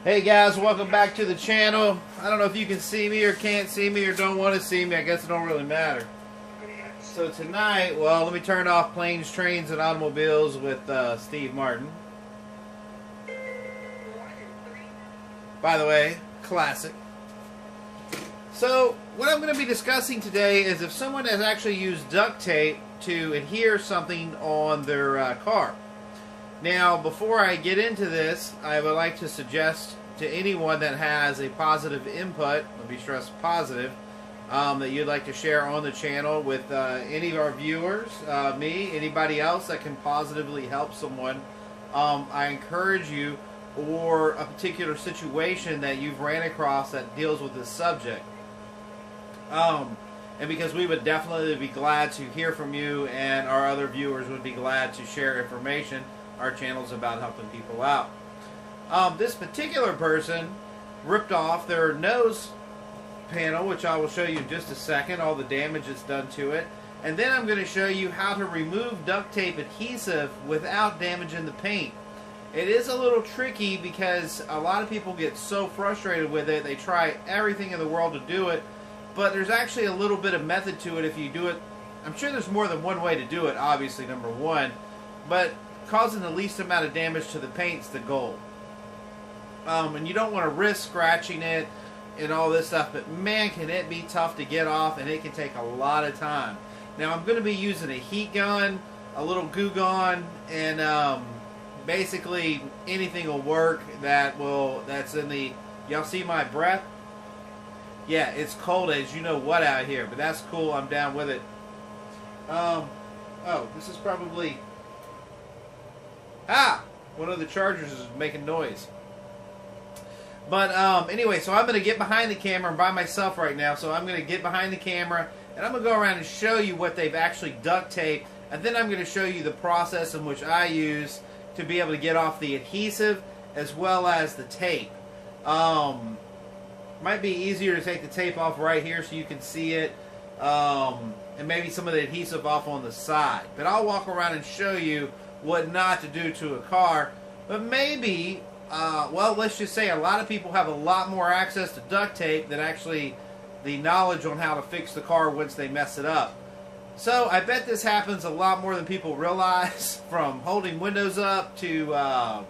Hey guys, welcome back to the channel. I don't know if you can see me or can't see me or don't want to see me. I guess it don't really matter. So tonight, well, let me turn off Planes, Trains, and Automobiles with Steve Martin. By the way, classic. So what I'm going to be discussing today is if someone has actually used duct tape to adhere something on their car. Now, before I get into this, I would like to suggest to anyone that has a positive input, let me stress positive, that you'd like to share on the channel with any of our viewers, me, anybody else that can positively help someone. I encourage you, or a particular situation that you've ran across that deals with this subject. And because we would definitely be glad to hear from you, and our other viewers would be glad to share information. Our channel's about helping people out. This particular person ripped off their nose panel, which I will show you in just a second, all the damage that's done to it. And then I'm going to show you how to remove duct tape adhesive without damaging the paint. It is a little tricky because a lot of people get so frustrated with it, they try everything in the world to do it, but there's actually a little bit of method to it if you do it. I'm sure there's more than one way to do it, obviously, number one, but causing the least amount of damage to the paint's the goal. And you don't want to risk scratching it and all this stuff, but man, can it be tough to get off, and it can take a lot of time. Now I'm going to be using a heat gun, a little goo gun, and basically anything will work that's in the, y'all see my breath? Yeah, it's cold as you know what out here, but that's cool, I'm down with it. Oh, this is probably, one of the chargers is making noise. But anyway, so I'm going to get behind the camera. I'm by myself right now, so I'm going to get behind the camera, and I'm going to go around and show you what they've actually duct taped, and then I'm going to show you the process in which I use to be able to get off the adhesive as well as the tape. Might be easier to take the tape off right here so you can see it, and maybe some of the adhesive off on the side. But I'll walk around and show you what not to do to a car. But maybe, well, let's just say a lot of people have a lot more access to duct tape than actually the knowledge on how to fix the car once they mess it up. So I bet this happens a lot more than people realize, from holding windows up to,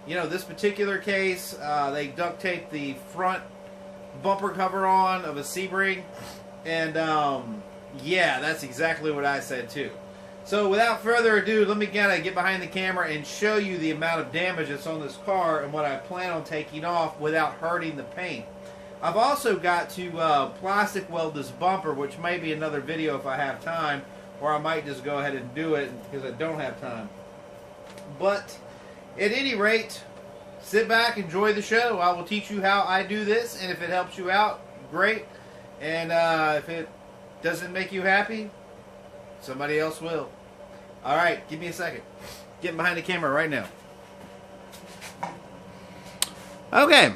you know, this particular case, they duct taped the front bumper cover on of a Sebring, and yeah, that's exactly what I said too. So without further ado, let me get behind the camera and show you the amount of damage that's on this car and what I plan on taking off without hurting the paint. I've also got to plastic weld this bumper, which may be another video if I have time, or I might just go ahead and do it because I don't have time. But at any rate, sit back, enjoy the show. I will teach you how I do this, and if it helps you out, great. And if it doesn't make you happy, somebody else will. Alright, give me a second. Getting behind the camera right now. Okay.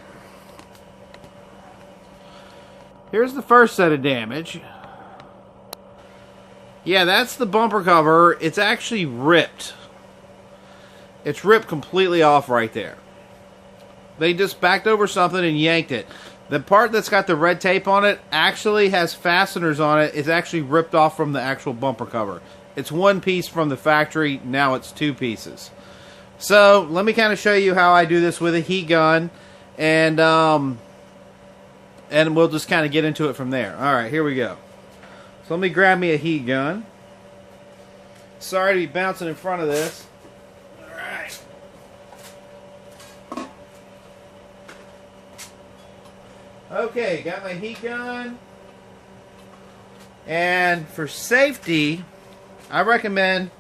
Here's the first set of damage. Yeah, that's the bumper cover. It's actually ripped. It's ripped completely off right there. They just backed over something and yanked it. The part that's got the red tape on it actually has fasteners on it. It's actually ripped off from the actual bumper cover. It's one piece from the factory. Now it's two pieces. So let me kind of show you how I do this with a heat gun, and we'll just kind of get into it from there. All right, here we go. So let me grab me a heat gun. Sorry to be bouncing in front of this. Okay, got my heat gun, and for safety, I recommend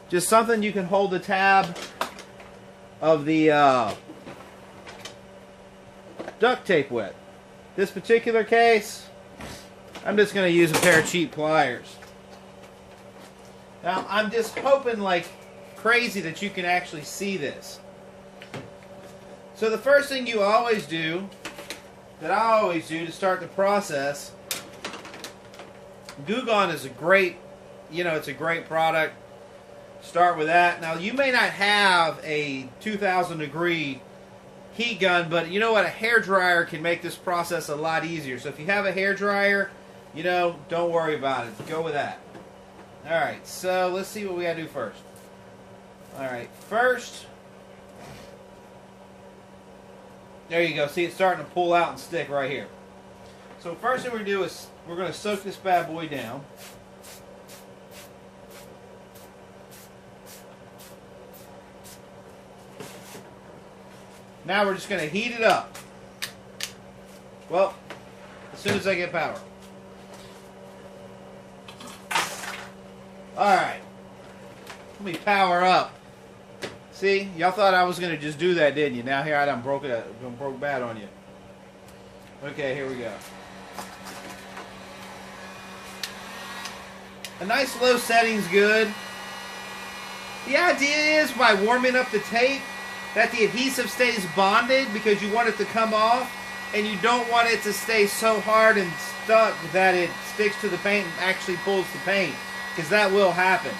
just something you can hold the tab of the duct tape with. This particular case, I'm just going to use a pair of cheap pliers. Now, I'm just hoping like crazy that you can actually see this. So the first thing you always do, that I always do to start the process, Goo Gone is a great, it's a great product. Start with that. Now, you may not have a 2,000 degree heat gun, but you know what? A hair dryer can make this process a lot easier. So if you have a hair dryer, you know, don't worry about it. Go with that. Alright, so let's see what we gotta do first. Alright, first, there you go. See, it's starting to pull out and stick right here. So first thing we're going to do is we're going to soak this bad boy down. Now we're just going to heat it up. Well, as soon as I get power. Alright. Let me power up. See, y'all thought I was going to just do that, didn't you? Now here I done broke bad on you. Okay, here we go. A nice low setting's good. The idea is by warming up the tape that the adhesive stays bonded because you want it to come off and you don't want it to stay so hard and stuck that it sticks to the paint and actually pulls the paint, because that will happen.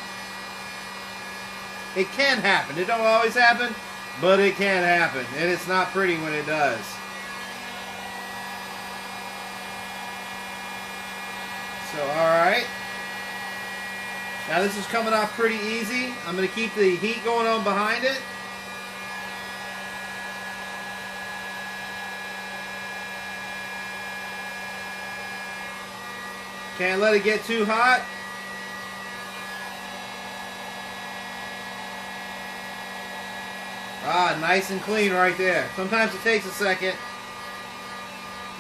It can happen. It don't always happen, but it can happen. And it's not pretty when it does. So, alright. Now this is coming off pretty easy. I'm going to keep the heat going on behind it. Can't let it get too hot. Ah, nice and clean right there. Sometimes it takes a second.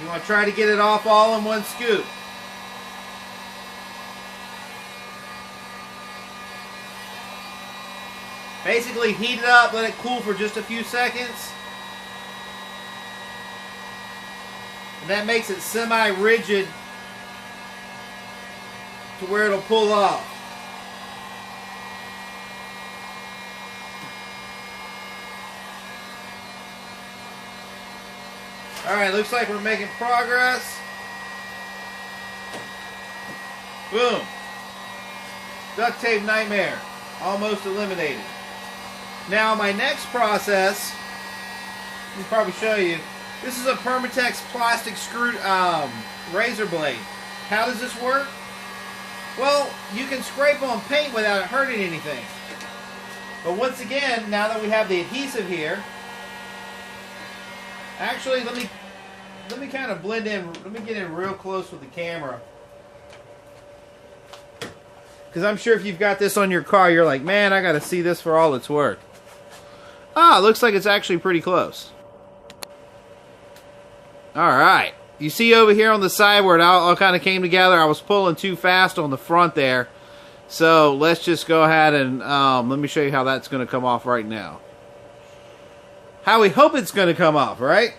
You want to try to get it off all in one scoop. Basically heat it up, let it cool for just a few seconds. And that makes it semi-rigid to where it'll pull off. Alright, looks like we're making progress. Boom. Duct tape nightmare. Almost eliminated. Now my next process, let me probably show you. This is a Permatex plastic screw razor blade. How does this work? Well, you can scrape on paint without it hurting anything. But once again, now that we have the adhesive here, actually, let me kind of blend in. Let me get in real close with the camera, because I'm sure if you've got this on your car, you're like, man, I got to see this for all it's worth. Ah, looks like it's actually pretty close. All right, you see over here on the side where it all kind of came together. I was pulling too fast on the front there, so let's just go ahead and let me show you how that's going to come off right now. How we hope it's going to come off, right?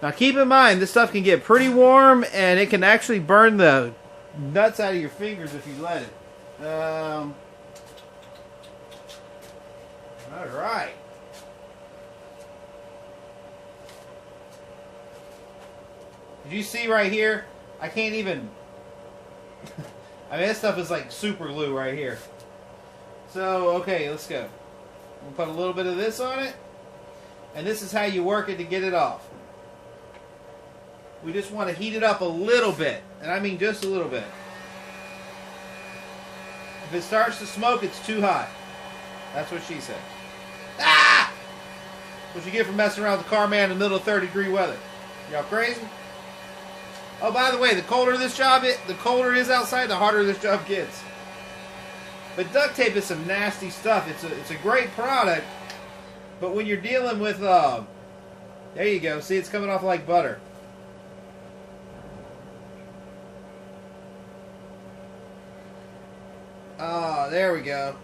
Now keep in mind, this stuff can get pretty warm and it can actually burn the nuts out of your fingers if you let it. Alright. Did you see right here? I can't even... I mean, this stuff is like super glue right here. So, okay, let's go. We'll put a little bit of this on it. And this is how you work it to get it off. We just want to heat it up a little bit. And I mean just a little bit. If it starts to smoke, it's too hot. That's what she said. Ah! What you get for messing around with the car man in the middle of 30-degree weather. Y'all crazy? Oh, by the way, the colder this job is, the colder it is outside, the harder this job gets. But duct tape is some nasty stuff. It's a great product, but when you're dealing with there you go. See, it's coming off like butter. Oh, there we go.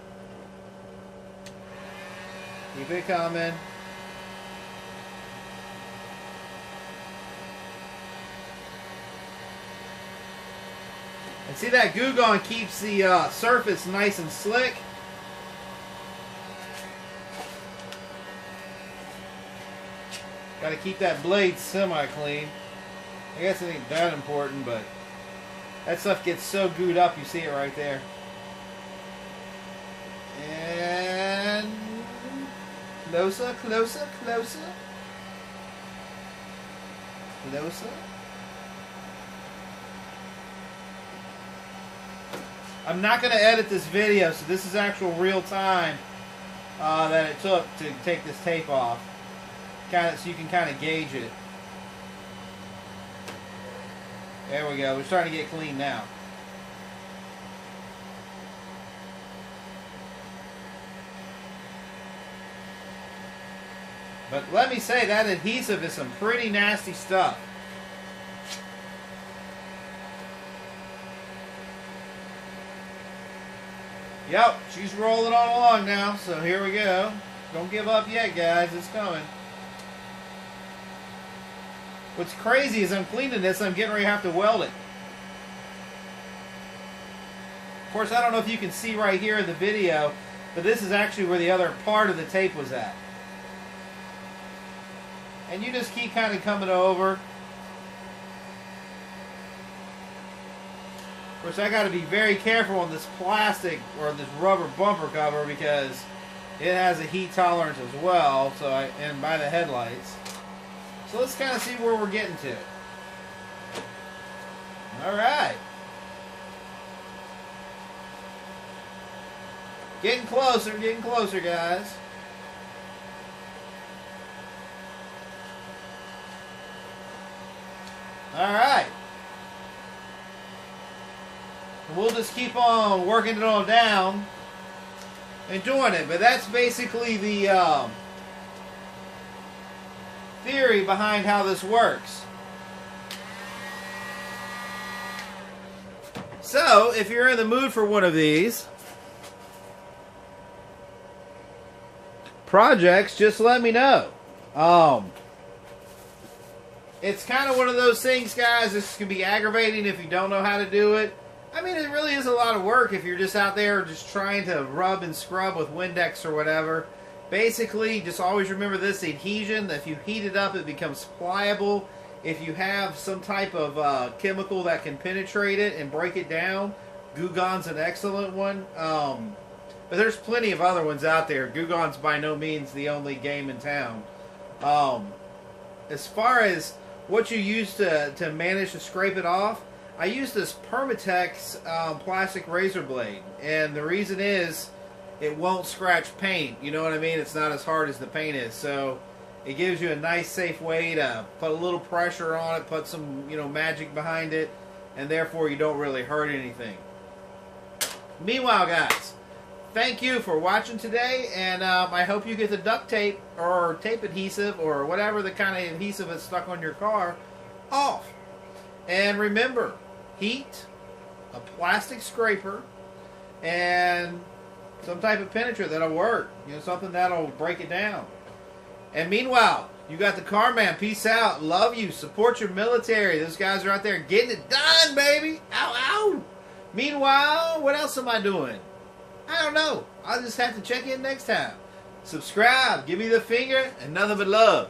Keep it coming. And see, that Goo Gone keeps the surface nice and slick. Got to keep that blade semi-clean. I guess it ain't that important, but that stuff gets so gooed up, you see it right there. And Closer, closer, closer. Closer. I'm not going to edit this video, so this is actual real time that it took to take this tape off. So you can kind of gauge it. There we go. We're starting to get clean now. But let me say, that adhesive is some pretty nasty stuff. Yep, she's rolling on along now, so here we go. Don't give up yet, guys. It's coming. What's crazy is I'm cleaning this, I'm getting ready to have to weld it. Of course, I don't know if you can see right here in the video, but this is actually where the other part of the tape was at. And you just keep kind of coming over. Of course, I got to be very careful on this plastic or this rubber bumper cover because it has a heat tolerance as well. So and by the headlights. So let's kind of see where we're getting to. All right. Getting closer, guys. All right. We'll just keep on working it all down and doing it. But that's basically the theory behind how this works. So, if you're in the mood for one of these projects, just let me know. It's kind of one of those things, guys. This can be aggravating if you don't know how to do it. I mean, it really is a lot of work if you're just out there just trying to rub and scrub with Windex or whatever. Basically, just always remember this adhesion. If you heat it up, it becomes pliable. If you have some type of chemical that can penetrate it and break it down, Goo Gone's an excellent one. But there's plenty of other ones out there. Goo Gone's by no means the only game in town. As far as what you use to manage to scrape it off, I use this Permatex plastic razor blade. And the reason is it won't scratch paint. You know what I mean? It's not as hard as the paint is. So it gives you a nice, safe way to put a little pressure on it, put some, magic behind it, and therefore you don't really hurt anything. Meanwhile, guys, thank you for watching today, and I hope you get the duct tape or tape adhesive or whatever the kind of adhesive that's stuck on your car off. And remember, heat, a plastic scraper, and some type of penetrator that'll work. Something that'll break it down. And meanwhile, you got the Car Man. Peace out. Love you. Support your military. Those guys are out there getting it done, baby. Ow, ow. Meanwhile, what else am I doing? I don't know. I'll just have to check in next time. Subscribe. Give me the finger and nothing but love.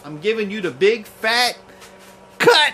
I'm giving you the big fat cut.